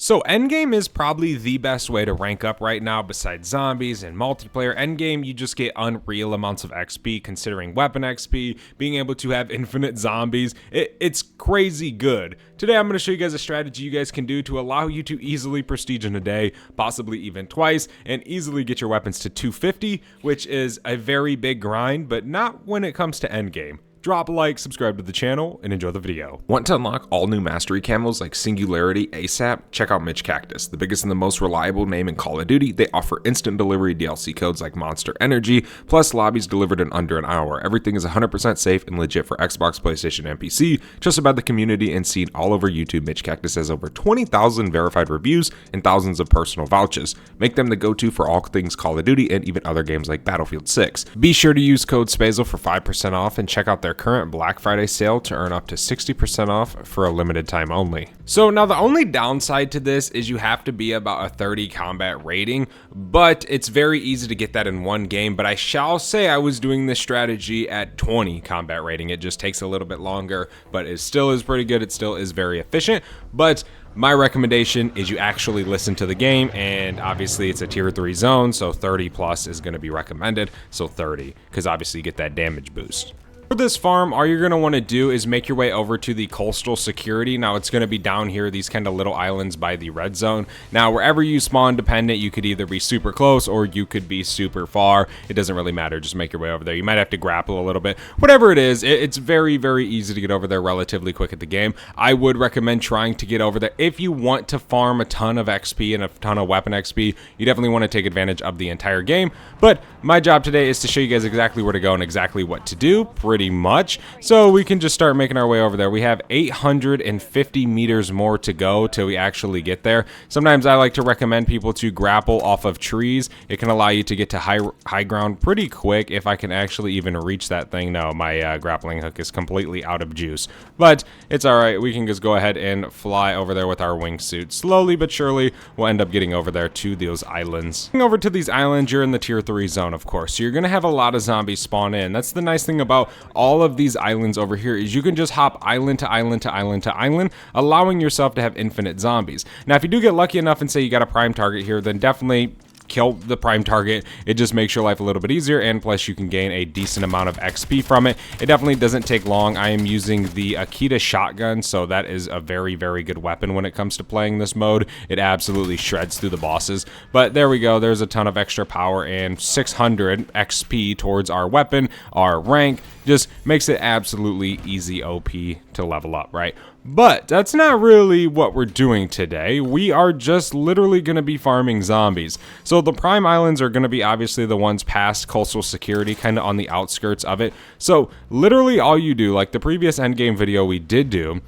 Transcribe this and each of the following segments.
So endgame is probably the best way to rank up right now besides zombies and multiplayer. Endgame, you just get unreal amounts of XP considering weapon XP, being able to have infinite zombies. It's crazy good. Today I'm going to show you guys a strategy you guys can do to allow you to easily prestige in a day, possibly even twice, and easily get your weapons to 250, which is a very big grind, but not when it comes to endgame. Drop a like, subscribe to the channel, and enjoy the video. Want to unlock all new mastery camos like Singularity ASAP? Check out Mitch Cactus, the biggest and the most reliable name in Call of Duty. They offer instant delivery DLC codes like Monster Energy, plus lobbies delivered in under an hour. Everything is 100% safe and legit for Xbox, PlayStation, and PC. Just about the community and seen all over YouTube, Mitch Cactus has over 20,000 verified reviews and thousands of personal vouchers. Make them the go-to for all things Call of Duty and even other games like Battlefield 6. Be sure to use code SPAZEL for 5% off and check out their current Black Friday sale to earn up to 60% off for a limited time only. So now the only downside to this is you have to be about a 30 combat rating, but it's very easy to get that in one game. But I shall say I was doing this strategy at 20 combat rating. It just takes a little bit longer, but it still is pretty good. It still is very efficient, but my recommendation is you actually listen to the game, and obviously it's a tier 3 zone, so 30 plus is going to be recommended. So 30, because obviously you get that damage boost. For this farm, all you're going to want to do is make your way over to the coastal security. Now it's going to be down here, these kind of little islands by the red zone. Now wherever you spawn dependent, you could either be super close or you could be super far. It doesn't really matter, just make your way over there. You might have to grapple a little bit. Whatever it is, it's very, very easy to get over there relatively quick at the game. I would recommend trying to get over there. If you want to farm a ton of XP and a ton of weapon XP, you definitely want to take advantage of the entire game. But my job today is to show you guys exactly where to go and exactly what to do, pretty much. So we can just start making our way over there. We have 850 meters more to go till we actually get there. Sometimes I like to recommend people to grapple off of trees. It can allow you to get to high ground pretty quick. If I can actually even reach that thing. No, my grappling hook is completely out of juice, but it's all right. We can just go ahead and fly over there with our wingsuit. Slowly but surely we'll end up getting over there to those islands. Getting over to these islands, you're in the tier 3 zone, of course, so you're gonna have a lot of zombies spawn in. That's the nice thing about all of these islands over here is you can just hop island to island to island to island, allowing yourself to have infinite zombies. Now if you do get lucky enough and say you got a prime target here, then definitely kill the prime target. It just makes your life a little bit easier, and plus you can gain a decent amount of XP from it. It definitely doesn't take long. I am using the Akita shotgun, so that is a very, very good weapon when it comes to playing this mode. It absolutely shreds through the bosses. But there we go. There's a ton of extra power and 600 XP towards our weapon. Our rank just makes it absolutely easy OP to level up, right? But that's not really what we're doing today. We are just literally going to be farming zombies. So the prime islands are going to be obviously the ones past coastal security, kind of on the outskirts of it. So literally all you do, like the previous endgame video we did do,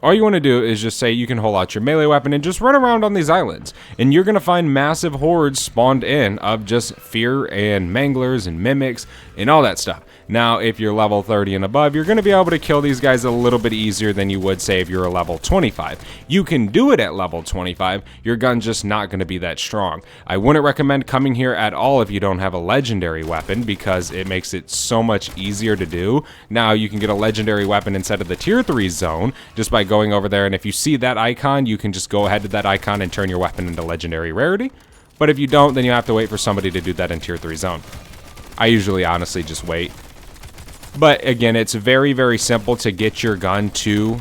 all you want to do is just say you can hold out your melee weapon and just run around on these islands. And you're going to find massive hordes spawned in of just fear and manglers and mimics and all that stuff. Now, if you're level 30 and above, you're going to be able to kill these guys a little bit easier than you would, say, if you're a level 25. You can do it at level 25. Your gun's just not going to be that strong. I wouldn't recommend coming here at all if you don't have a legendary weapon, because it makes it so much easier to do. Now, you can get a legendary weapon instead of the tier 3 zone just by going over there, and if you see that icon, you can just go ahead to that icon and turn your weapon into legendary rarity. But if you don't, then you have to wait for somebody to do that in tier 3 zone. I usually honestly just wait. But again, it's very, very simple to get your gun to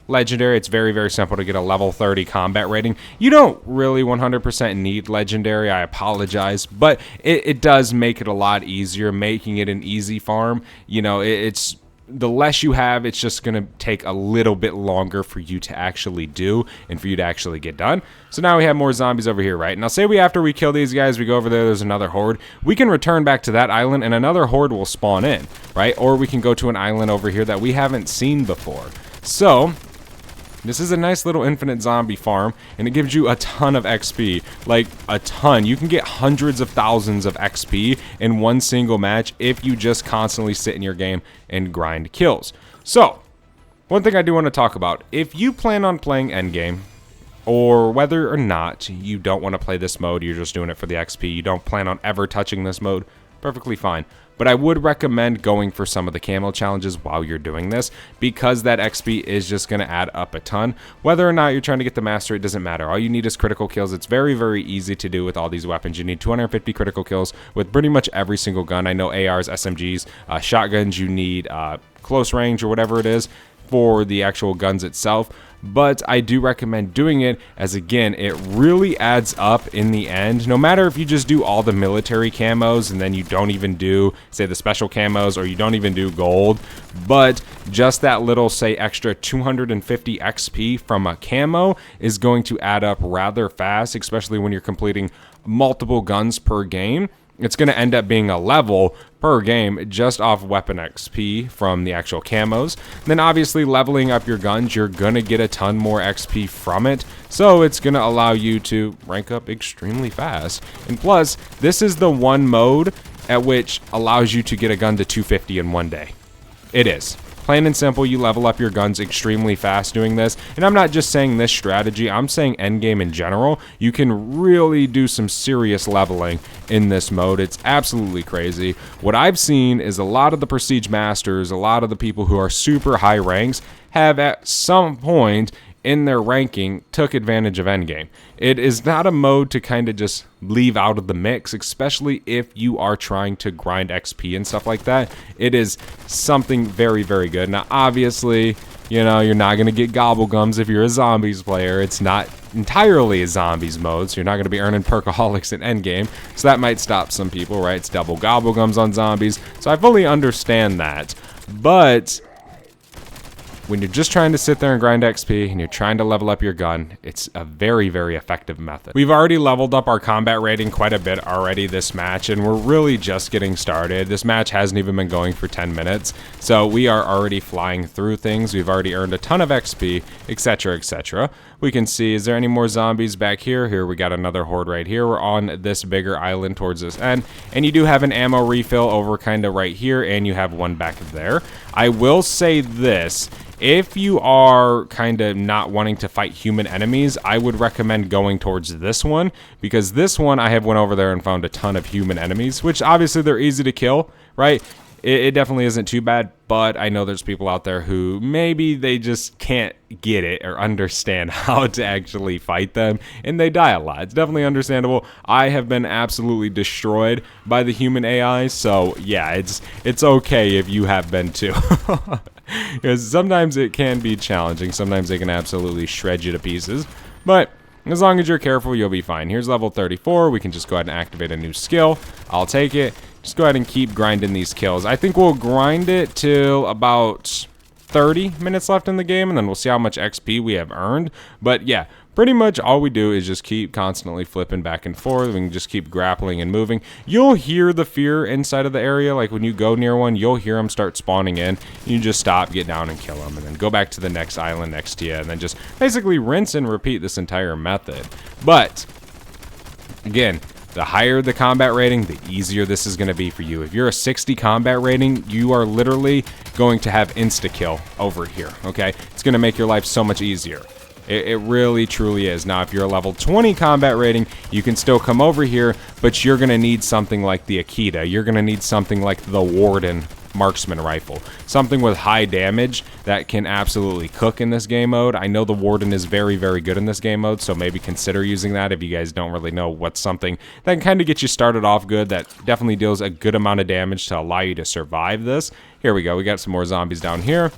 legendary. It's very, very simple to get a level 30 combat rating. You don't really 100% need legendary, I apologize, but it does make it a lot easier, making it an easy farm. You know, it's the less you have, it's just going to take a little bit longer for you to actually do and for you to actually get done. So now we have more zombies over here, right? Now say after we kill these guys, we go over there, there's another horde. We can return back to that island and another horde will spawn in, right? Or we can go to an island over here that we haven't seen before. So this is a nice little infinite zombie farm, and it gives you a ton of XP, like a ton. You can get hundreds of thousands of XP in one single match if you just constantly sit in your game and grind kills. So, one thing I do want to talk about, if you plan on playing endgame, or whether or not you don't want to play this mode, you're just doing it for the XP, you don't plan on ever touching this mode, perfectly fine. But I would recommend going for some of the camo challenges while you're doing this, because that XP is just going to add up a ton. Whether or not you're trying to get the master, it doesn't matter. All you need is critical kills. It's very, very easy to do with all these weapons. You need 250 critical kills with pretty much every single gun. I know ARs, SMGs, shotguns, you need close range or whatever it is for the actual guns itself. But I do recommend doing it, as again, it really adds up in the end. No matter if you just do all the military camos and then you don't even do, say, the special camos, or you don't even do gold, but just that little, say, extra 250 XP from a camo is going to add up rather fast, especially when you're completing multiple guns per game. It's going to end up being a level per game just off weapon XP from the actual camos. Then obviously leveling up your guns, you're going to get a ton more XP from it. So it's going to allow you to rank up extremely fast. And plus, this is the one mode at which allows you to get a gun to 250 in one day. It is. Plain and simple, you level up your guns extremely fast doing this. And I'm not just saying this strategy, I'm saying endgame in general. You can really do some serious leveling in this mode. It's absolutely crazy. What I've seen is a lot of the Prestige Masters, a lot of the people who are super high ranks, have at some point in their ranking took advantage of endgame. It is not a mode to kind of just leave out of the mix, especially if you are trying to grind XP and stuff like that. It is something very, very good. Now, obviously, you know, you're not going to get gobblegums if you're a zombies player. It's not entirely a zombies mode, so you're not going to be earning perkaholics in endgame. So that might stop some people, right? It's double gobblegums on zombies. So I fully understand that. But when you're just trying to sit there and grind XP and you're trying to level up your gun, it's a very, very effective method. We've already leveled up our combat rating quite a bit already this match, and we're really just getting started. This match hasn't even been going for 10 minutes, so we are already flying through things. We've already earned a ton of XP, etc., etc. We can see, is there any more zombies back here? Here, we got another horde right here. We're on this bigger island towards this end, and you do have an ammo refill over kind of right here, and you have one back there. I will say this. If you are kind of not wanting to fight human enemies, I would recommend going towards this one, because this one I have went over there and found a ton of human enemies, which obviously they're easy to kill, right? It definitely isn't too bad, but I know there's people out there who maybe they just can't get it or understand how to actually fight them, and they die a lot. It's definitely understandable. I have been absolutely destroyed by the human AI, so yeah, it's okay if you have been too. Because sometimes it can be challenging. Sometimes they can absolutely shred you to pieces, but as long as you're careful, you'll be fine. Here's level 34. We can just go ahead and activate a new skill. I'll take it. Just go ahead and keep grinding these kills. I think we'll grind it till about 30 minutes left in the game, and then we'll see how much XP we have earned. But yeah, pretty much all we do is just keep constantly flipping back and forth. We can just keep grappling and moving. You'll hear the fear inside of the area. Like when you go near one, you'll hear them start spawning in. You just stop, get down, and kill them, and then go back to the next island next to you, and then just basically rinse and repeat this entire method. But again, the higher the combat rating, the easier this is going to be for you. If you're a 60 combat rating, you are literally going to have insta-kill over here, okay? It's going to make your life so much easier. It really, truly is. Now, if you're a level 20 combat rating, you can still come over here, but you're going to need something like the Akita. You're going to need something like the Warden marksman rifle. Something with high damage that can absolutely cook in this game mode. I know the Warden is very, very good in this game mode, so maybe consider using that if you guys don't really know what's something that can kind of get you started off good, that definitely deals a good amount of damage to allow you to survive this. Here we go. We got some more zombies down here,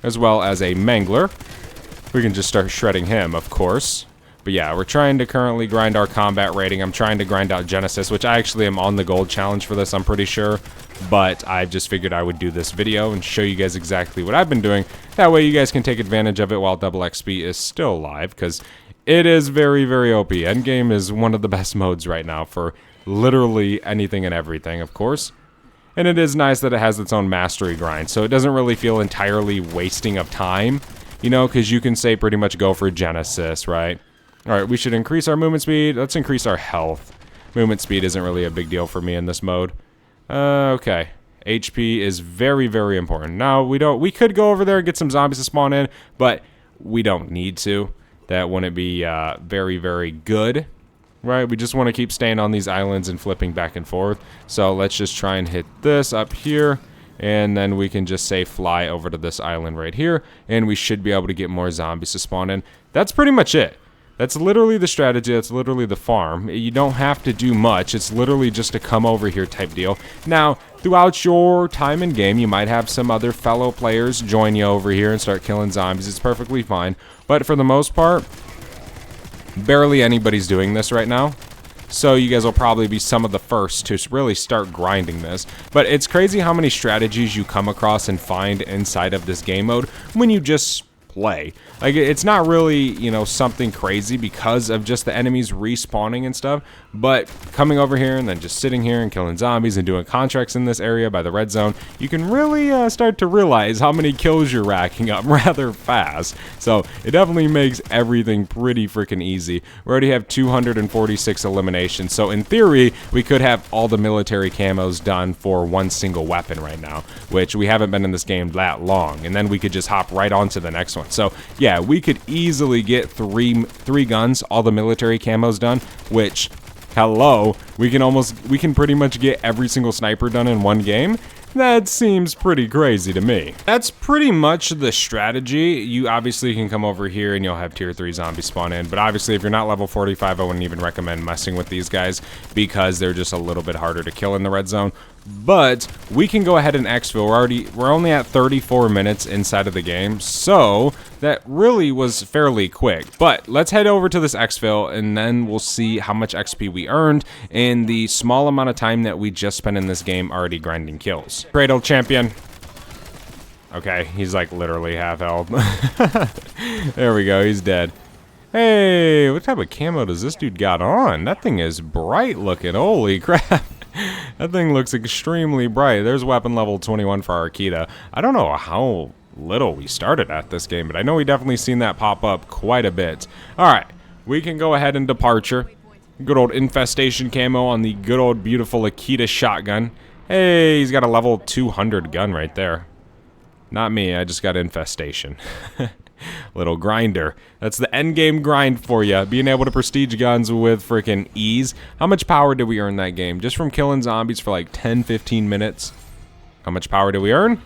as well as a Mangler. We can just start shredding him, of course. But yeah, we're trying to currently grind our combat rating. I'm trying to grind out Genesis, which I actually am on the gold challenge for this, I'm pretty sure. But I just figured I would do this video and show you guys exactly what I've been doing. That way you guys can take advantage of it while double XP is still live, because it is very, very OP. Endgame is one of the best modes right now for literally anything and everything, of course. And it is nice that it has its own mastery grind, so it doesn't really feel entirely wasting of time, you know, because you can say pretty much go for Genesis, right? Alright, we should increase our movement speed. Let's increase our health. Movement speed isn't really a big deal for me in this mode. Okay. HP is very, very important. Now, we could go over there and get some zombies to spawn in, but we don't need to. That wouldn't be very, very good. right? We just want to keep staying on these islands and flipping back and forth. So let's just try and hit this up here. And then we can just say fly over to this island right here. And we should be able to get more zombies to spawn in. That's pretty much it. That's literally the strategy. That's literally the farm. You don't have to do much. It's literally just a come over here type deal. Now, throughout your time in game, you might have some other fellow players join you over here and start killing zombies. It's perfectly fine. But for the most part, barely anybody's doing this right now. So you guys will probably be some of the first to really start grinding this. But it's crazy how many strategies you come across and find inside of this game mode when you just play. Like, it's not really, you know, something crazy because of just the enemies respawning and stuff, but coming over here and then just sitting here and killing zombies and doing contracts in this area by the red zone, you can really start to realize how many kills you're racking up rather fast. So it definitely makes everything pretty freaking easy. We already have 246 eliminations, so in theory we could have all the military camos done for one single weapon right now, which we haven't been in this game that long, and then we could just hop right on to the next one. So yeah, we could easily get three guns, all the military camos done, which, hello, we can pretty much get every single sniper done in one game. That seems pretty crazy to me. That's pretty much the strategy. You obviously can come over here and you'll have tier 3 zombies spawn in, but obviously if you're not level 45, I wouldn't even recommend messing with these guys because they're just a little bit harder to kill in the red zone. But we can go ahead and exfil. We're only at 34 minutes inside of the game, so that really was fairly quick. But let's head over to this exfil and then we'll see how much XP we earned in the small amount of time that we just spent in this game already grinding kills. Cradle champion. Okay, he's like literally half health. There we go, he's dead. Hey, what type of camo does this dude got on? That thing is bright looking, holy crap. That thing looks extremely bright. There's weapon level 21 for Arkita. I don't know how little we started at this game, but I know we definitely seen that pop up quite a bit. Alright, we can go ahead and departure. Good old infestation camo on the good old beautiful Akita shotgun. Hey, he's got a level 200 gun right there. Not me, I just got infestation. Little grinder. That's the endgame grind for you. Being able to prestige guns with freaking ease. How much power did we earn that game? Just from killing zombies for like 10-15 minutes. How much power did we earn?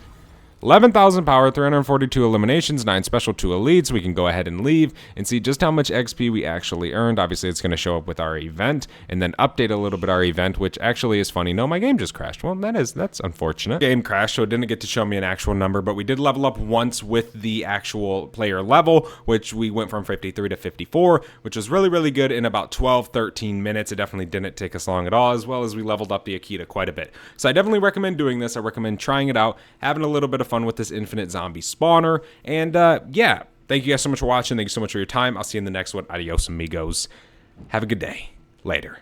11,000 power, 342 eliminations, 9 special, 2 elites. We can go ahead and leave and see just how much XP we actually earned. Obviously, it's going to show up with our event and then update a little bit our event, which actually is funny. No, my game just crashed. Well, that's unfortunate. Game crashed, so it didn't get to show me an actual number, but we did level up once with the actual player level, which we went from 53 to 54, which was really, really good in about 12-13 minutes. It definitely didn't take us long at all, as well as we leveled up the Akita quite a bit. So I definitely recommend doing this. I recommend trying it out, having a little bit of fun with this infinite zombie spawner. And yeah, thank you guys so much for watching. Thank you so much for your time. I'll see you in the next one. Adios, amigos. Have a good day. Later.